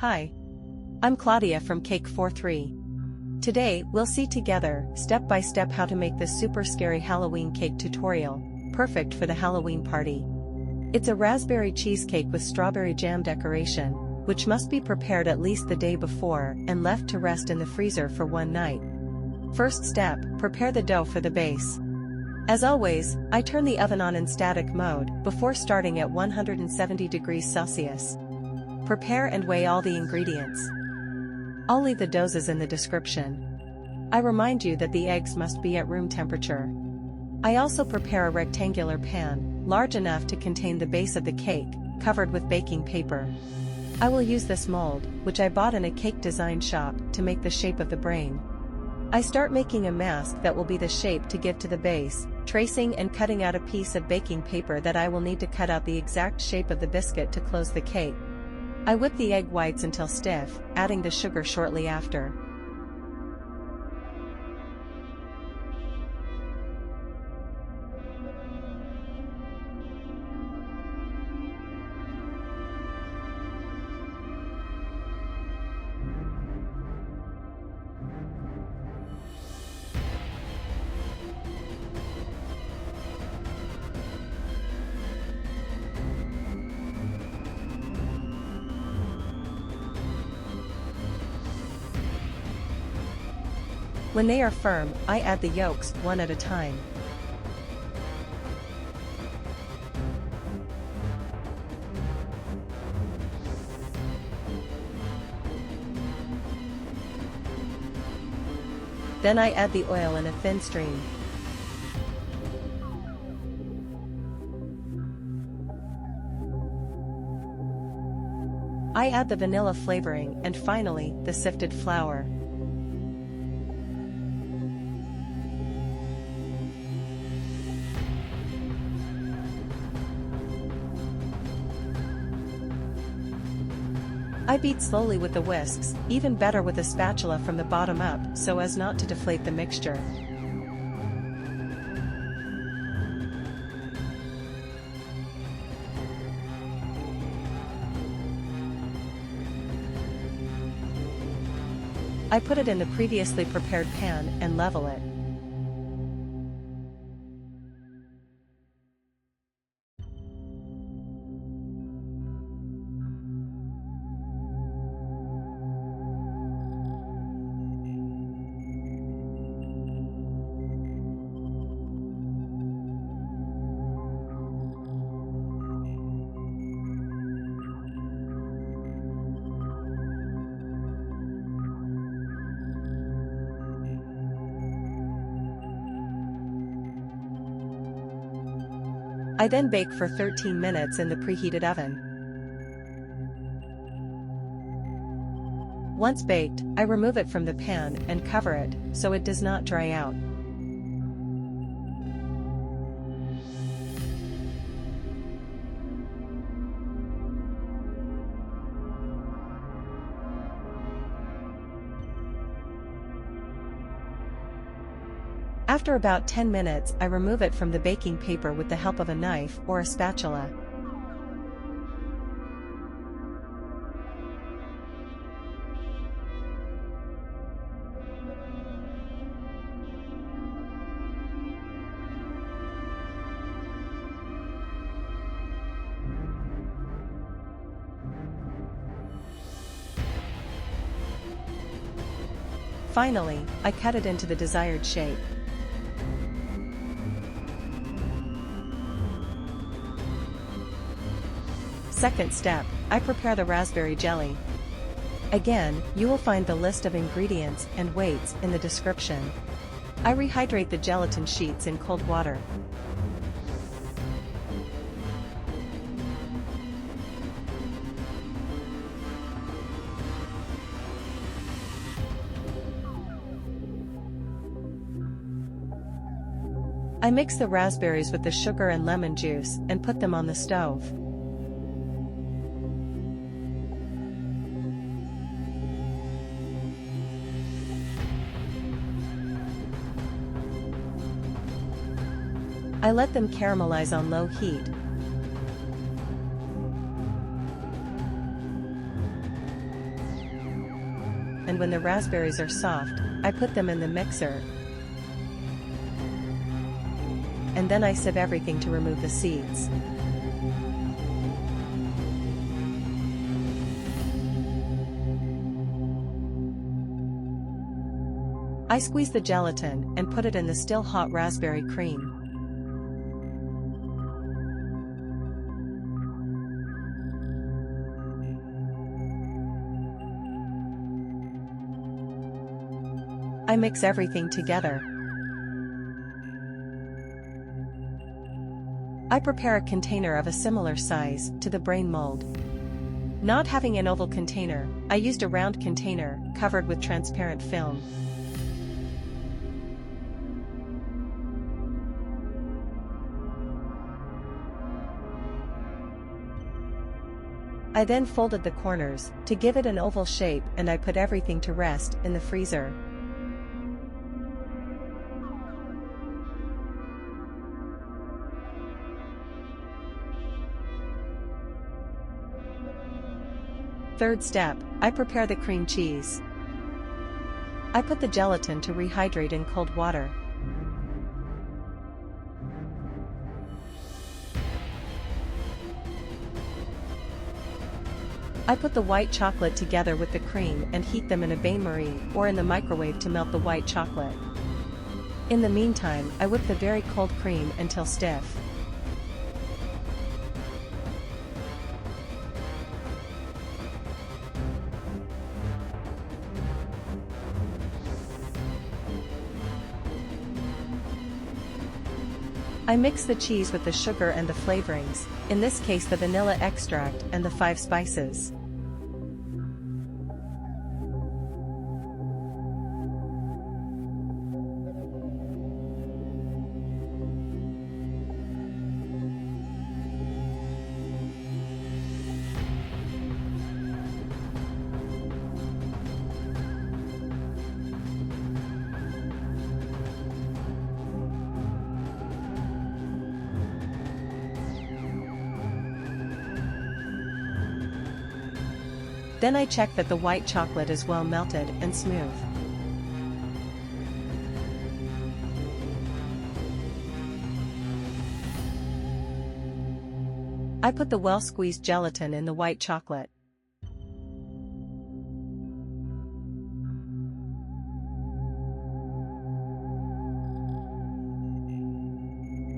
Hi. I'm Claudia from Cake4Three. Today, we'll see together, step by step, how to make this super scary Halloween cake tutorial, perfect for the Halloween party. It's a raspberry cheesecake with strawberry jam decoration, which must be prepared at least the day before and left to rest in the freezer for one night. First step, prepare the dough for the base. As always, I turn the oven on in static mode before starting at 170 degrees Celsius. Prepare and weigh all the ingredients. I'll leave the doses in the description. I remind you that the eggs must be at room temperature. I also prepare a rectangular pan, large enough to contain the base of the cake, covered with baking paper. I will use this mold, which I bought in a cake design shop, to make the shape of the brain. I start making a mask that will be the shape to give to the base, tracing and cutting out a piece of baking paper that I will need to cut out the exact shape of the biscuit to close the cake. I whip the egg whites until stiff, adding the sugar shortly after. When they are firm, I add the yolks, one at a time. Then I add the oil in a thin stream. I add the vanilla flavoring and finally, the sifted flour. I beat slowly with the whisks, even better with a spatula from the bottom up so as not to deflate the mixture. I put it in the previously prepared pan and level it. I then bake for 13 minutes in the preheated oven. Once baked, I remove it from the pan and cover it, so it does not dry out. After about 10 minutes, I remove it from the baking paper with the help of a knife or a spatula. Finally, I cut it into the desired shape. Second step, I prepare the raspberry jelly. Again, you will find the list of ingredients and weights in the description. I rehydrate the gelatin sheets in cold water. I mix the raspberries with the sugar and lemon juice and put them on the stove. I let them caramelize on low heat. and when the raspberries are soft, I put them in the mixer. And then I sieve everything to remove the seeds. I squeeze the gelatin and put it in the still hot raspberry cream. I mix everything together. I prepare a container of a similar size to the brain mold. Not having an oval container, I used a round container covered with transparent film. I then folded the corners to give it an oval shape, and I put everything to rest in the freezer. Third step, I prepare the cream cheese. I put the gelatin to rehydrate in cold water. I put the white chocolate together with the cream and heat them in a bain-marie or in the microwave to melt the white chocolate. In the meantime, I whip the very cold cream until stiff. I mix the cheese with the sugar and the flavorings, in this case the vanilla extract and the 5 spices. Then I check that the white chocolate is well melted and smooth. I put the well-squeezed gelatin in the white chocolate.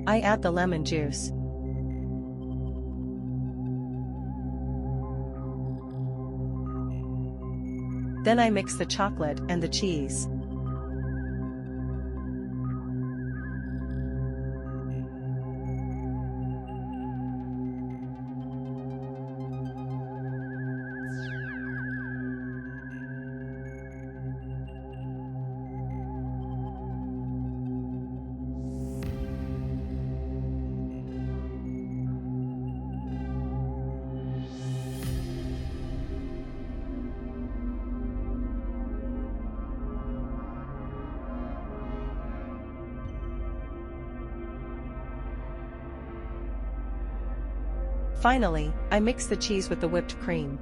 I add the lemon juice. Then I mix the chocolate and the cheese. Finally, I mix the cheese with the whipped cream.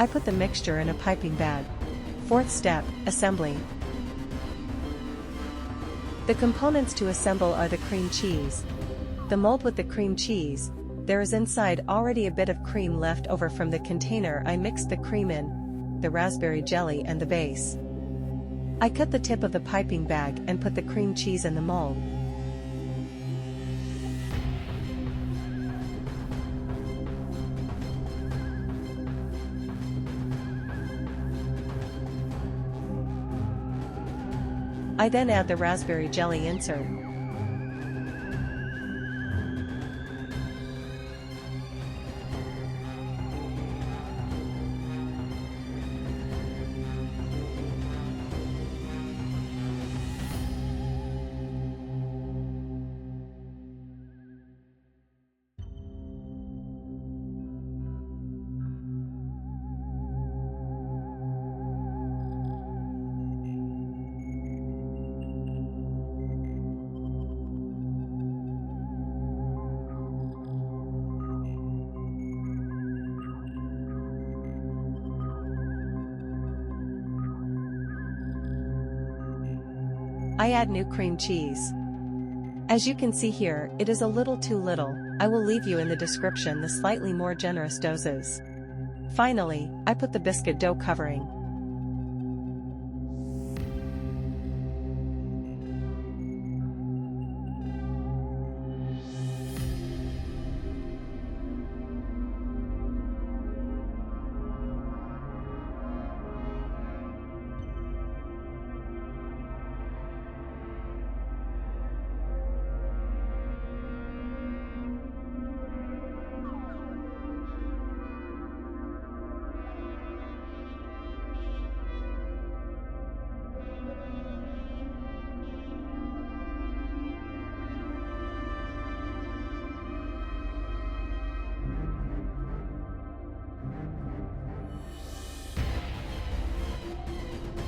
I put the mixture in a piping bag. Fourth step, assembly. The components to assemble are the cream cheese. The mold with the cream cheese. There is inside already a bit of cream left over from the container I mixed the cream in, the raspberry jelly and the base. I cut the tip of the piping bag and put the cream cheese in the mold. I then add the raspberry jelly insert. I add new cream cheese. As you can see here, it is a little too little. I will leave you in the description the slightly more generous doses. Finally, I put the biscuit dough covering.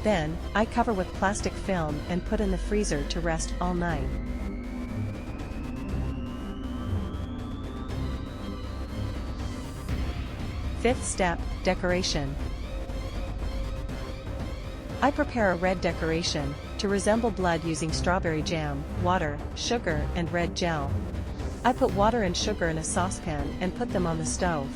Then, I cover with plastic film and put in the freezer to rest all night. Fifth step, decoration. I prepare a red decoration, to resemble blood using strawberry jam, water, sugar and red gel. I put water and sugar in a saucepan and put them on the stove.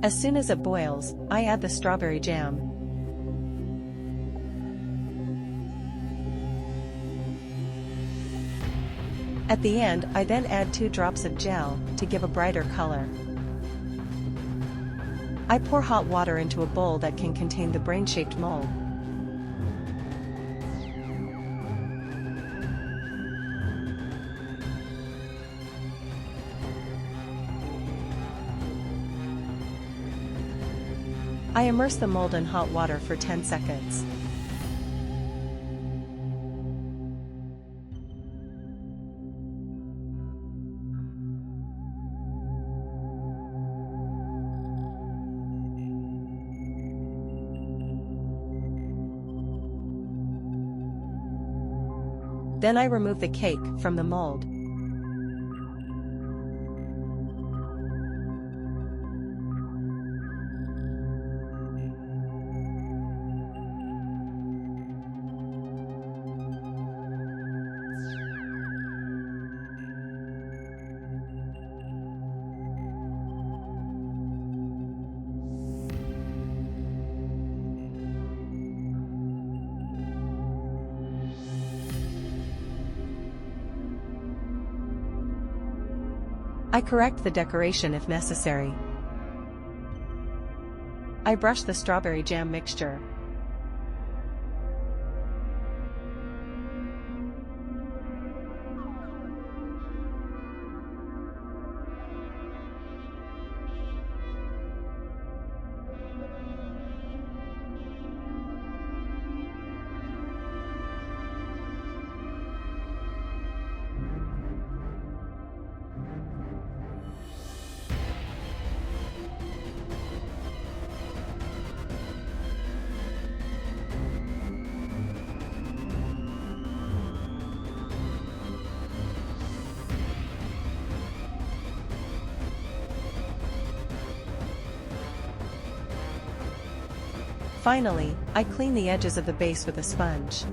As soon as it boils, I add the strawberry jam. At the end, I then add 2 drops of gel, to give a brighter color. I pour hot water into a bowl that can contain the brain-shaped mold. I immerse the mold in hot water for 10 seconds. Then I remove the cake from the mold. I correct the decoration if necessary. I brush the strawberry jam mixture. Finally, I clean the edges of the base with a sponge.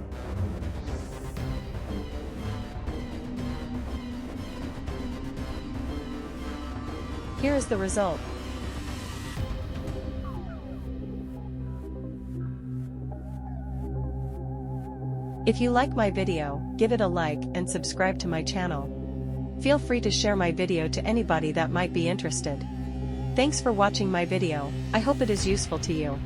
Here is the result. If you like my video, give it a like and subscribe to my channel. Feel free to share my video to anybody that might be interested. Thanks for watching my video, I hope it is useful to you.